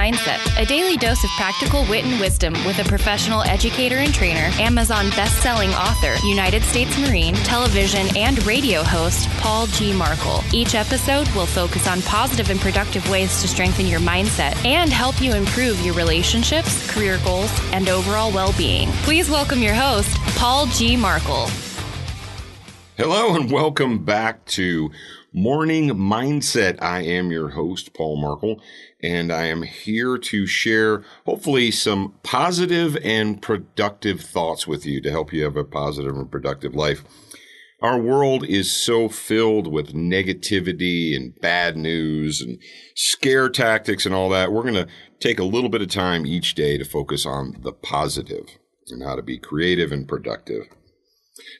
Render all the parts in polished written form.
Mindset, a daily dose of practical wit and wisdom with a professional educator and trainer, Amazon best-selling author, United States Marine, television and radio host, Paul G. Markel. Each episode will focus on positive and productive ways to strengthen your mindset and help you improve your relationships, career goals, and overall well-being. Please welcome your host, Paul G. Markel. Hello and welcome back to Morning Mindset. I am your host, Paul Markel, and I am here to share hopefully some positive and productive thoughts with you to help you have a positive and productive life. Our world is so filled with negativity and bad news and scare tactics and all that. We're going to take a little bit of time each day to focus on the positive and how to be creative and productive.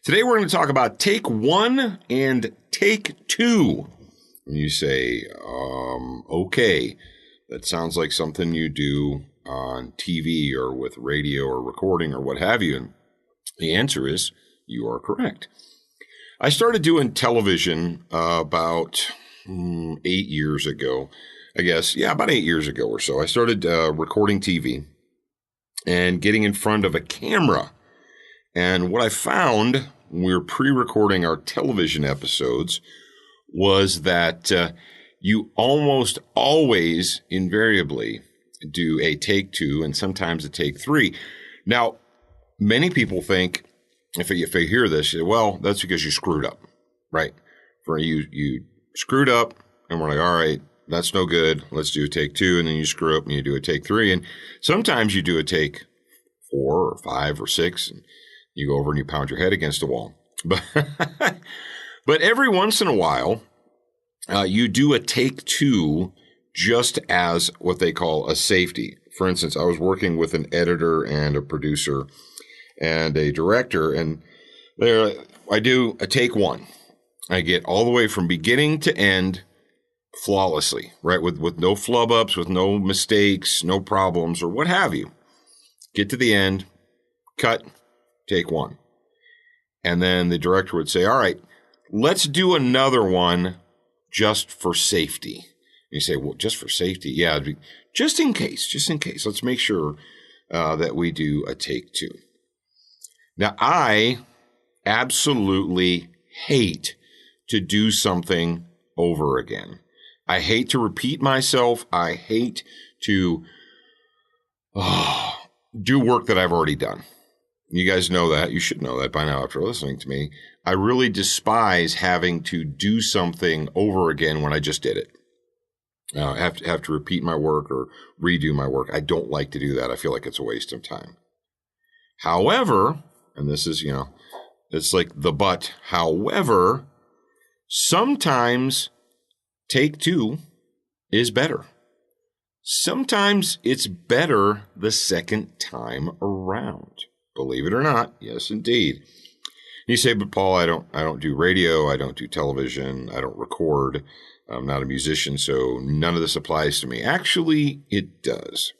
Today we're going to talk about take one and take two. And you say, okay, that sounds like something you do on TV or with radio or recording or what have you. And the answer is, you are correct. I started doing television about 8 years ago, I guess. Yeah, about 8 years ago or so. I started recording TV and getting in front of a camera. And what I found when we were pre-recording our television episodes was that you almost always invariably do a take two and sometimes a take three. Now, many people think, if they hear this, well, that's because you screwed up, right? For you screwed up and we're like, all right, that's no good. Let's do a take two. And then you screw up and you do a take three. And sometimes you do a take 4 or 5 or 6 and you go over and you pound your head against the wall. But every once in a while, you do a take two just as what they call a safety. For instance, I was working with an editor and a producer and a director, and there I do a take one. I get all the way from beginning to end flawlessly, right? With no flub ups, with no mistakes, no problems, or what have you. Get to the end, cut, take one. And then the director would say, all right, let's do another one just for safety. And you say, well, just for safety? Yeah, just in case. Let's make sure that we do a take two. Now, I absolutely hate to do something over again. I hate to repeat myself. I hate to do work that I've already done. You guys know that. You should know that by now after listening to me. I really despise having to do something over again when I just did it. I have to repeat my work or redo my work. I don't like to do that. I feel like it's a waste of time. However, and this is, it's like the but. However, sometimes take two is better. Sometimes it's better the second time around. Believe it or not, yes, indeed. You say, but Paul, I don't do radio, I don't do television, I don't record, I'm not a musician, so none of this applies to me. Actually, it does.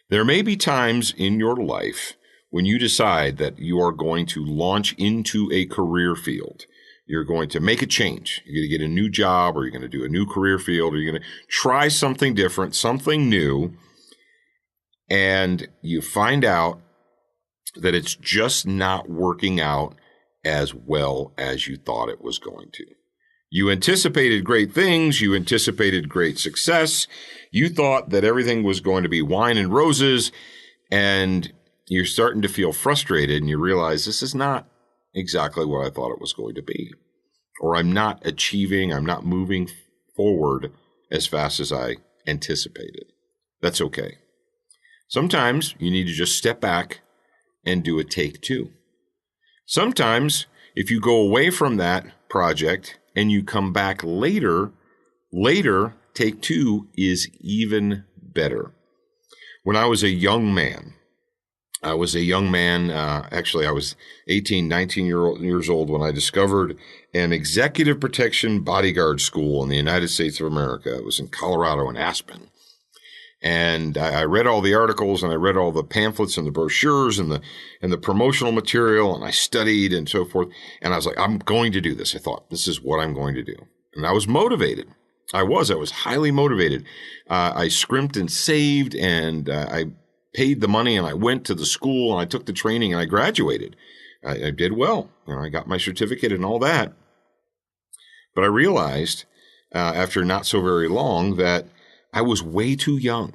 There may be times in your life when you decide that you are going to launch into a career field. You're going to make a change. You're going to get a new job, or you're going to do a new career field, or you're going to try something different, something new, and you find out that it's just not working out as well as you thought it was going to. You anticipated great things. You anticipated great success. You thought that everything was going to be wine and roses, and you're starting to feel frustrated, and you realize this is not exactly what I thought it was going to be. Or I'm not moving forward as fast as I anticipated. That's okay. Sometimes you need to just step back and do a take two. Sometimes if you go away from that project and you come back later, take two is even better. When I was a young man, actually I was 18, 19 years old when I discovered an executive protection bodyguard school in the United States of America. It was in Colorado in Aspen. And I read all the articles and I read all the pamphlets and the brochures and the promotional material, and I studied and so forth. And I was like, I'm going to do this. I thought, this is what I'm going to do. And I was motivated. I was highly motivated. I scrimped and saved, and I paid the money, and I went to the school, and I took the training, and I graduated. I did well. I got my certificate and all that. But I realized after not so very long that I was way too young.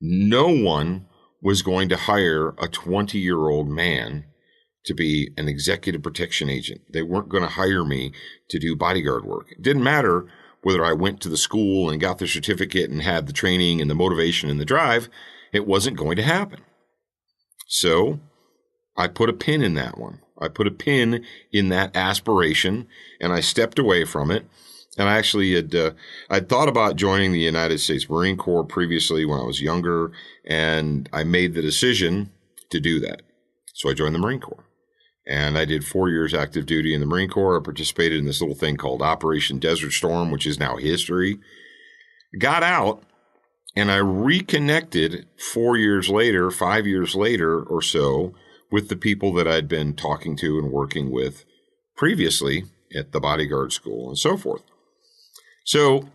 No one was going to hire a 20-year-old man to be an executive protection agent. They weren't going to hire me to do bodyguard work. It didn't matter whether I went to the school and got the certificate and had the training and the motivation and the drive. It wasn't going to happen. So I put a pin in that one. I put a pin in that aspiration, and I stepped away from it. And I actually I'd thought about joining the United States Marine Corps previously when I was younger, and I made the decision to do that. So I joined the Marine Corps. And I did 4 years active duty in the Marine Corps. I participated in this little thing called Operation Desert Storm, which is now history. Got out, and I reconnected 4 years later, 5 years later or so, with the people that I'd been talking to and working with previously at the bodyguard school and so forth. So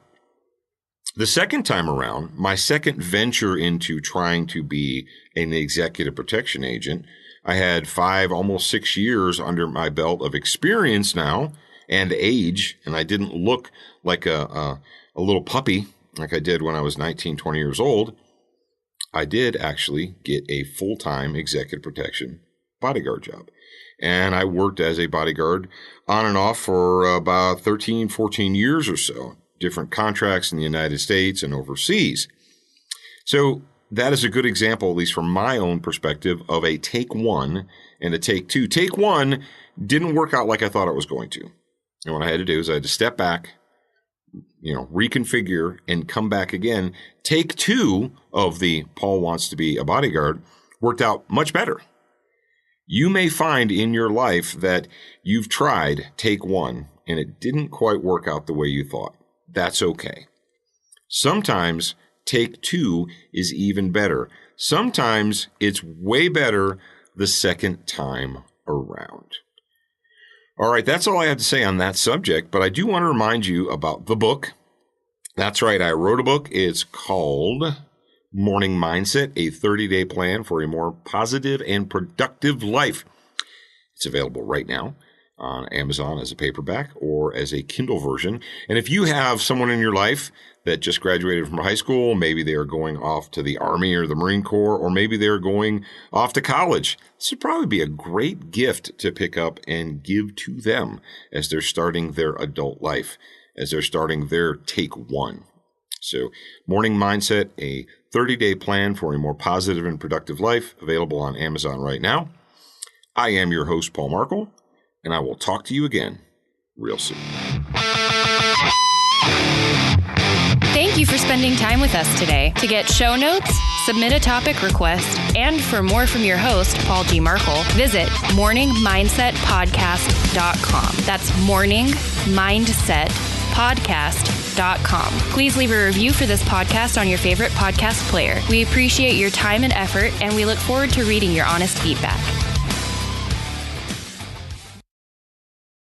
the second time around, my second venture into trying to be an executive protection agent, I had 5, almost 6 years under my belt of experience now and age, and I didn't look like a little puppy like I did when I was 19, 20 years old. I did actually get a full-time executive protection bodyguard job. And I worked as a bodyguard on and off for about 13, 14 years or so, different contracts in the United States and overseas. So that is a good example, at least from my own perspective, of a take one and a take two. Take one didn't work out like I thought it was going to. And what I had to do is I had to step back, reconfigure and come back again. Take two of the Paul wants to be a bodyguard worked out much better. You may find in your life that you've tried take one and it didn't quite work out the way you thought. That's okay. Sometimes take two is even better. Sometimes it's way better the second time around. All right, that's all I have to say on that subject, but I do want to remind you about the book. That's right, I wrote a book. It's called Morning Mindset, a 30-day plan for a more positive and productive life. It's available right now on Amazon as a paperback or as a Kindle version. And if you have someone in your life that just graduated from high school, maybe they are going off to the Army or the Marine Corps, or maybe they're going off to college, this would probably be a great gift to pick up and give to them as they're starting their adult life, as they're starting their take one. So Morning Mindset, a 30-day plan for a more positive and productive life, available on Amazon right now. I am your host, Paul Markel, and I will talk to you again real soon. Thank you for spending time with us today. To get show notes, submit a topic request, and for more from your host, Paul G. Markel, visit morningmindsetpodcast.com. That's morningmindsetpodcast.com. Please leave a review for this podcast on your favorite podcast player. We appreciate your time and effort, and we look forward to reading your honest feedback.